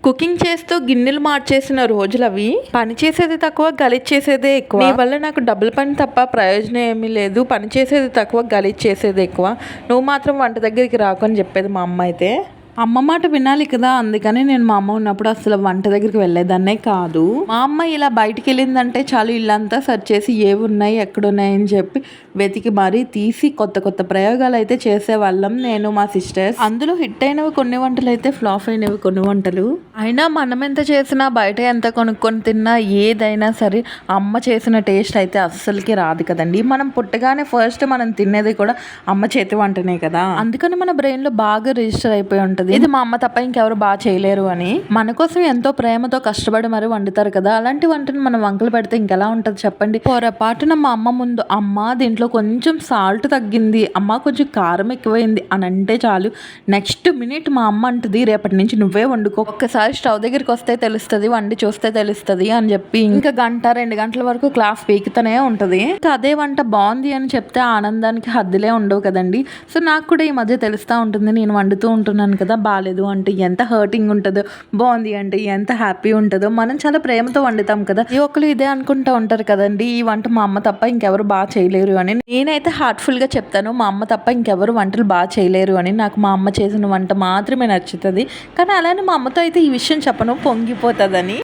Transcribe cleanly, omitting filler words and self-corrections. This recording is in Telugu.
కుకింగ్ చేస్తూ గిన్నెలు మార్చేసిన రోజులవి. పని చేసేది తక్కువ, గలీజ్ చేసేదే ఎక్కువ. నీ వల్ల నాకు డబుల్ పని తప్ప ప్రయోజనం ఏమీ లేదు. పని చేసేది తక్కువ, గలీజ్ చేసేది ఎక్కువ. నువ్వు మాత్రం వంట దగ్గరికి రాకు అని చెప్పేది మా అమ్మ అయితే. అమ్మ మాట వినాలి కదా, అందుకని నేను మా అమ్మ ఉన్నప్పుడు అసలు వంట దగ్గరికి వెళ్ళేదాన్నే కాదు. మా అమ్మ ఇలా బయటికి వెళ్ళిందంటే చాలు ఇల్లంతా సెర్చ్ చేసి ఏవి ఉన్నాయి ఎక్కడున్నాయని చెప్పి వెతికి మరీ తీసి కొత్త కొత్త ప్రయోగాలు అయితే చేసేవాళ్ళం నేను మా సిస్టర్స్. అందులో హిట్ అయినవి కొన్ని వంటలు అయితే ఫ్లాప్ అయినవి కొన్ని వంటలు. అయినా మనం ఎంత చేసినా బయట ఎంత కొనుక్కొని తిన్నా ఏదైనా సరే అమ్మ చేసిన టేస్ట్ అయితే అస్సలకి రాదు కదండి. మనం పుట్టగానే ఫస్ట్ మనం తినేది కూడా అమ్మ చేతి వంటనే కదా, అందుకని మన బ్రెయిన్ లో బాగా రిజిస్టర్ అయిపోయి ఉంటుంది ఇది మా అమ్మ తప్ప ఇంకెవరు బాగా చేయలేరు అని. మన కోసం ఎంతో ప్రేమతో కష్టపడి మరి వండుతారు కదా, అలాంటి వంటను మనం వంకలు పెడితే ఇంకెలా ఉంటది చెప్పండి. పొరపాటున మా అమ్మ ముందు అమ్మ దీంట్లో కొంచెం సాల్ట్ తగ్గింది, అమ్మ కొంచెం కారం ఎక్కువైంది అని అంటే చాలు నెక్స్ట్ మినిట్ మా అమ్మ అంటది రేపటి నుంచి నువ్వే వండుకో, ఒక్కసారి స్టవ్ దగ్గరికి వస్తే తెలుస్తుంది, వండి చూస్తే తెలుస్తుంది అని చెప్పి ఇంకా గంట 2 గంటల వరకు క్లాస్ పీకుతూనే ఉంటది. ఇంకా అదే వంట బాగుంది అని చెప్తే ఆనందానికి హద్దులే ఉండవు కదండి. సో నాకు కూడా ఈ మధ్య తెలుస్తూ ఉంటుంది, నేను వండుతూ ఉంటున్నాను కదా, బాగాలేదు అంటే ఎంత హర్టింగ్ ఉంటుందో, బాగుంది అంటే ఎంత హ్యాపీ ఉంటుందో. మనం చాలా ప్రేమతో వండుతాం కదా, ఈ ఒక్కరు ఇదే అనుకుంటూ ఉంటారు కదండి, ఈ వంట మా అమ్మ తప్ప ఇంకెవరు బాగా చేయలేరు అని. నేనైతే హార్ట్ఫుల్ గా చెప్తాను, మా అమ్మ తప్ప ఇంకెవరు వంటలు బాగా చేయలేరు అని. నాకు మా అమ్మ చేసిన వంట మాత్రమే నచ్చుతుంది. కానీ అలానే మా అమ్మతో అయితే ఈ విషయం చెప్పను, పొంగిపోతుందని.